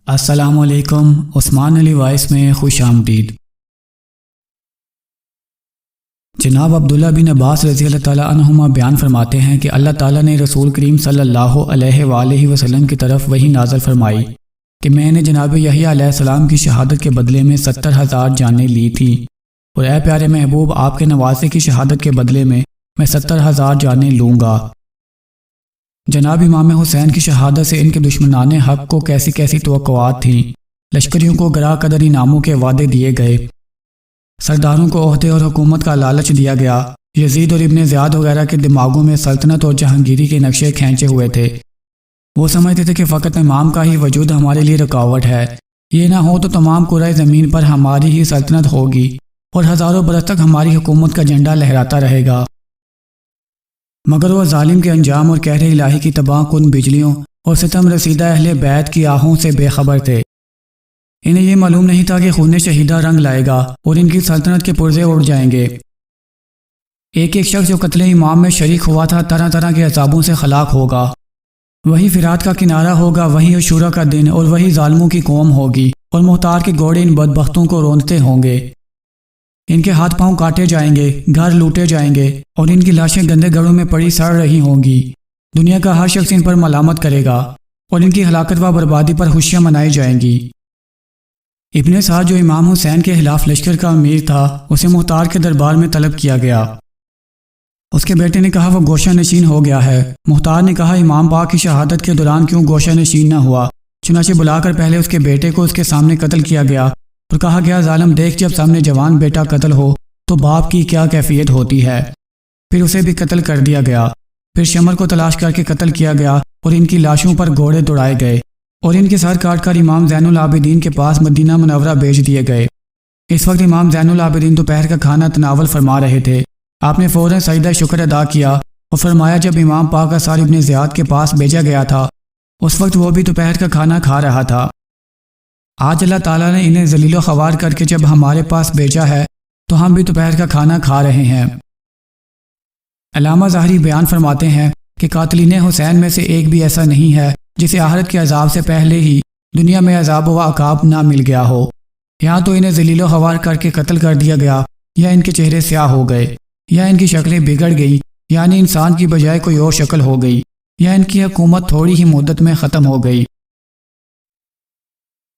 السلام علیکم۔ عثمان علی وائس میں خوش آمدید۔ جناب عبداللہ بن عباس رضی اللہ تعالیٰ عنہما بیان فرماتے ہیں کہ اللہ تعالیٰ نے رسول کریم صلی اللہ علیہ وآلہ وسلم کی طرف وحی نازل فرمائی کہ میں نے جناب یحییٰ علیہ السلام کی شہادت کے بدلے میں 70,000 جانیں لی تھیں، اور اے پیارے محبوب، آپ کے نواسے کی شہادت کے بدلے میں 70,000 جانیں لوں گا۔ جناب امام حسین کی شہادت سے ان کے دشمنان حق کو کیسی کیسی توقعات تھیں۔ لشکریوں کو گراں قدر انعاموں کے وعدے دیے گئے، سرداروں کو عہدے اور حکومت کا لالچ دیا گیا۔ یزید اور ابن زیاد وغیرہ کے دماغوں میں سلطنت اور جہانگیری کے نقشے کھینچے ہوئے تھے۔ وہ سمجھتے تھے کہ فقط امام کا ہی وجود ہمارے لیے رکاوٹ ہے، یہ نہ ہو تو تمام کرۂ زمین پر ہماری ہی سلطنت ہوگی اور ہزاروں برس تک ہماری حکومت کا جھنڈا لہراتا رہے گا۔ مگر وہ ظالم کے انجام اور قہر الہی کی تباہ کن بجلیوں اور ستم رسیدہ اہل بیت کی آہوں سے بے خبر تھے۔ انہیں یہ معلوم نہیں تھا کہ خون شہیدہ رنگ لائے گا اور ان کی سلطنت کے پرزے اڑ جائیں گے۔ ایک ایک شخص جو قتل امام میں شریک ہوا تھا طرح طرح کے عذابوں سے ہلاک ہوگا۔ وہی فرات کا کنارہ ہوگا، وہی عاشوراء کا دن، اور وہی ظالموں کی قوم ہوگی، اور مختار کے گھوڑے ان بدبختوں کو روندتے ہوں گے۔ ان کے ہاتھ پاؤں کاٹے جائیں گے، گھر لوٹے جائیں گے، اور ان کی لاشیں گندے گھڑوں میں پڑی سڑ رہی ہوں گی۔ دنیا کا ہر شخص ان پر ملامت کرے گا اور ان کی ہلاکت و بربادی پر خوشیاں منائی جائیں گی۔ ابن سعد جو امام حسین کے خلاف لشکر کا امیر تھا، اسے مختار کے دربار میں طلب کیا گیا۔ اس کے بیٹے نے کہا وہ گوشہ نشین ہو گیا ہے۔ مختار نے کہا امام پاک کی شہادت کے دوران کیوں گوشہ نشین نہ ہوا؟ چنانچہ بلا کر پہلے اس کے بیٹے کو اس کے سامنے قتل کیا گیا اور کہا گیا ظالم دیکھ، جب سامنے جوان بیٹا قتل ہو تو باپ کی کیا کیفیت ہوتی ہے۔ پھر اسے بھی قتل کر دیا گیا۔ پھر شمر کو تلاش کر کے قتل کیا گیا اور ان کی لاشوں پر گھوڑے دوڑائے گئے اور ان کے سر کاٹ کر امام زین العابدین کے پاس مدینہ منورہ بھیج دیے گئے۔ اس وقت امام زین العابدین دوپہر کا کھانا تناول فرما رہے تھے۔ آپ نے فوراً سجدہ شکر ادا کیا اور فرمایا جب امام پاک اثار ابن زیاد کے پاس بھیجا گیا تھا اس وقت وہ بھی دوپہر کا کھانا کھا رہا تھا۔ آج اللہ تعالیٰ نے انہیں ذلیل و خوار کر کے جب ہمارے پاس بھیجا ہے تو ہم بھی دوپہر کا کھانا کھا رہے ہیں۔ علامہ ظاہری بیان فرماتے ہیں کہ قاتلین حسین میں سے ایک بھی ایسا نہیں ہے جسے آخرت کے عذاب سے پہلے ہی دنیا میں عذاب و عقاب نہ مل گیا ہو۔ یہاں تو انہیں ذلیل و خوار کر کے قتل کر دیا گیا، یا ان کے چہرے سیاہ ہو گئے، یا ان کی شکلیں بگڑ گئی، یعنی انسان کی بجائے کوئی اور شکل ہو گئی، یا ان کی حکومت تھوڑی ہی مدت میں ختم ہو گئی۔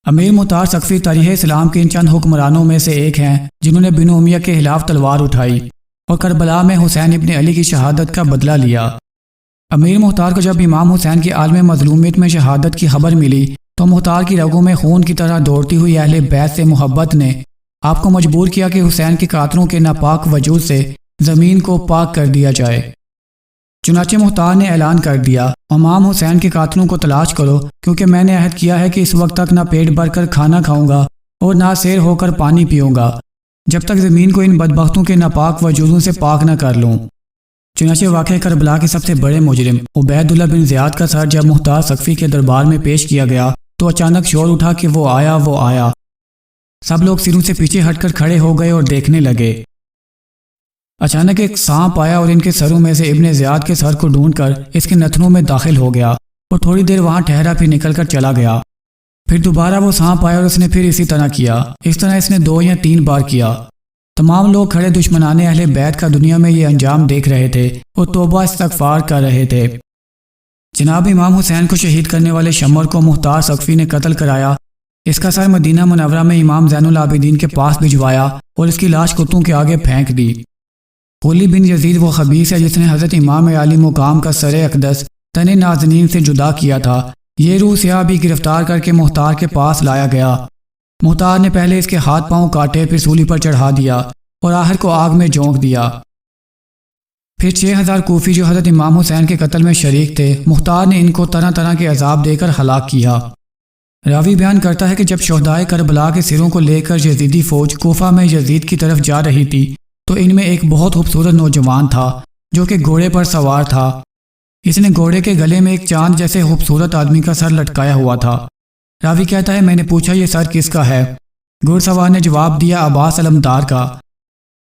امیر مختار سقفی تاریخ اسلام کے ان چند حکمرانوں میں سے ایک ہیں جنہوں نے بنو امیہ کے خلاف تلوار اٹھائی اور کربلا میں حسین ابن علی کی شہادت کا بدلہ لیا۔ امیر مختار کو جب امام حسین کی عالم مظلومیت میں شہادت کی خبر ملی تو مختار کی رگوں میں خون کی طرح دوڑتی ہوئی اہل بیت سے محبت نے آپ کو مجبور کیا کہ حسین کے قاتلوں کے ناپاک وجود سے زمین کو پاک کر دیا جائے۔ چنانچہ مختار نے اعلان کر دیا امام حسین کے قاتلوں کو تلاش کرو، کیونکہ میں نے عہد کیا ہے کہ اس وقت تک نہ پیٹ بھر کر کھانا کھاؤں گا اور نہ سیر ہو کر پانی پیوں گا جب تک زمین کو ان بدبختوں کے ناپاک وجودوں سے پاک نہ کر لوں۔ چنانچہ واقعہ کربلا کے سب سے بڑے مجرم عبید اللہ بن زیاد کا سر جب مختار سقفی کے دربار میں پیش کیا گیا تو اچانک شور اٹھا کہ وہ آیا۔ سب لوگ سروں سے پیچھے ہٹ کر کھڑے ہو گئے اور دیکھنے لگے۔ اچانک ایک سانپ آیا اور ان کے سروں میں سے ابن زیاد کے سر کو ڈھونڈ کر اس کے نتنوں میں داخل ہو گیا اور تھوڑی دیر وہاں ٹھہرا، پھر نکل کر چلا گیا۔ پھر دوبارہ وہ سانپ آیا اور اس نے پھر اسی طرح کیا۔ اس طرح اس نے 2 یا 3 بار کیا۔ تمام لوگ کھڑے دشمنان اہل بیت کا دنیا میں یہ انجام دیکھ رہے تھے اور توبہ استغفار کر رہے تھے۔ جناب امام حسین کو شہید کرنے والے شمر کو مختار سقفی نے قتل کرایا۔ اس کا سر مدینہ منورہ میں امام زین العابدین کے پاس بھجوایا اور اس کی لاش کتوں کے آگے پھینک دی۔ قلی بن یزید وہ خبیث ہے جس نے حضرت امام عالی مقام کا سر اقدس تن نازنین سے جدا کیا تھا۔ یہ روح سیاہ بھی گرفتار کر کے مختار کے پاس لایا گیا۔ مختار نے پہلے اس کے ہاتھ پاؤں کاٹے، پھر سولی پر چڑھا دیا اور آخر کو آگ میں جھونک دیا۔ پھر 6000 کوفی جو حضرت امام حسین کے قتل میں شریک تھے، مختار نے ان کو طرح طرح کے عذاب دے کر ہلاک کیا۔ راوی بیان کرتا ہے کہ جب شہدائے کربلا کے سروں کو لے کر یزیدی فوج کوفہ میں یزید کی طرف جا رہی تھی تو ان میں ایک بہت خوبصورت نوجوان تھا جو کہ گھوڑے پر سوار تھا۔ اس نے گھوڑے کے گلے میں ایک چاند جیسے خوبصورت آدمی کا سر لٹکایا ہوا تھا۔ راوی کہتا ہے میں نے پوچھا یہ سر کس کا ہے؟ گھوڑ سوار نے جواب دیا عباس علمدار کا۔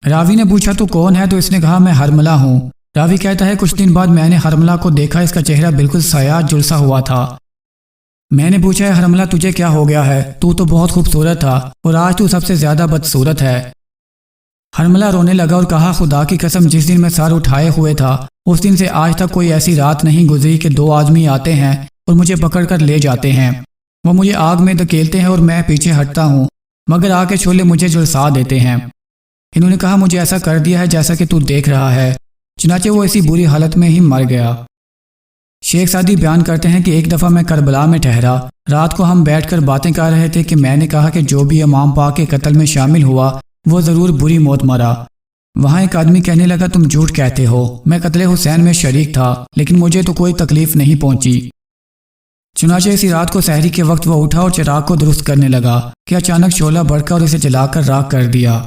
راوی نے پوچھا تو کون ہے؟ تو اس نے کہا میں حرملہ ہوں۔ راوی کہتا ہے کچھ دن بعد میں نے حرملہ کو دیکھا، اس کا چہرہ بالکل سیاہ جلسا ہوا تھا۔ میں نے پوچھا ہے حرملہ تجھے کیا ہو گیا ہے؟ تو بہت خوبصورت تھا اور آج تو سب سے زیادہ بدصورت ہے۔ حرملہ رونے لگا اور کہا خدا کی قسم جس دن میں سر اٹھائے ہوئے تھا اس دن سے آج تک کوئی ایسی رات نہیں گزری کہ 2 آدمی آتے ہیں اور مجھے پکڑ کر لے جاتے ہیں۔ وہ مجھے آگ میں دھکیلتے ہیں اور میں پیچھے ہٹتا ہوں مگر آ کے چھولے مجھے جھلسا دیتے ہیں۔ انہوں نے کہا مجھے ایسا کر دیا ہے جیسا کہ تو دیکھ رہا ہے، چنانچہ وہ اسی بری حالت میں ہی مر گیا۔ شیخ سعدی بیان کرتے ہیں کہ ایک دفعہ میں کربلا میں ٹھہرا، رات کو ہم بیٹھ کر باتیں کر رہے تھے کہ میں نے کہا کہ جو بھی امام پاک کے قتل میں شامل ہوا وہ ضرور بری موت مرا۔ وہاں ایک آدمی کہنے لگا تم جھوٹ کہتے ہو، میں قتل حسین میں شریک تھا لیکن مجھے تو کوئی تکلیف نہیں پہنچی۔ چنانچہ اسی رات کو سحری کے وقت وہ اٹھا اور چراغ کو درست کرنے لگا کہ اچانک شعلہ بڑھ کر اسے جلا کر راکھ کر دیا۔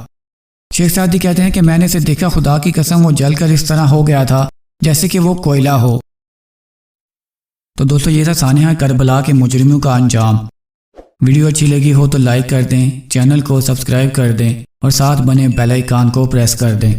شیخ سعدی کہتے ہیں کہ میں نے اسے دیکھا، خدا کی قسم وہ جل کر اس طرح ہو گیا تھا جیسے کہ وہ کوئلہ ہو۔ تو دوستو یہ تھا سانحہ کربلا کے مجرموں کا انجام۔ ویڈیو اچھی لگی ہو تو لائک کر دیں، چینل کو سبسکرائب کر دیں اور ساتھ بنے بیل آئیکن کو پریس کر دیں۔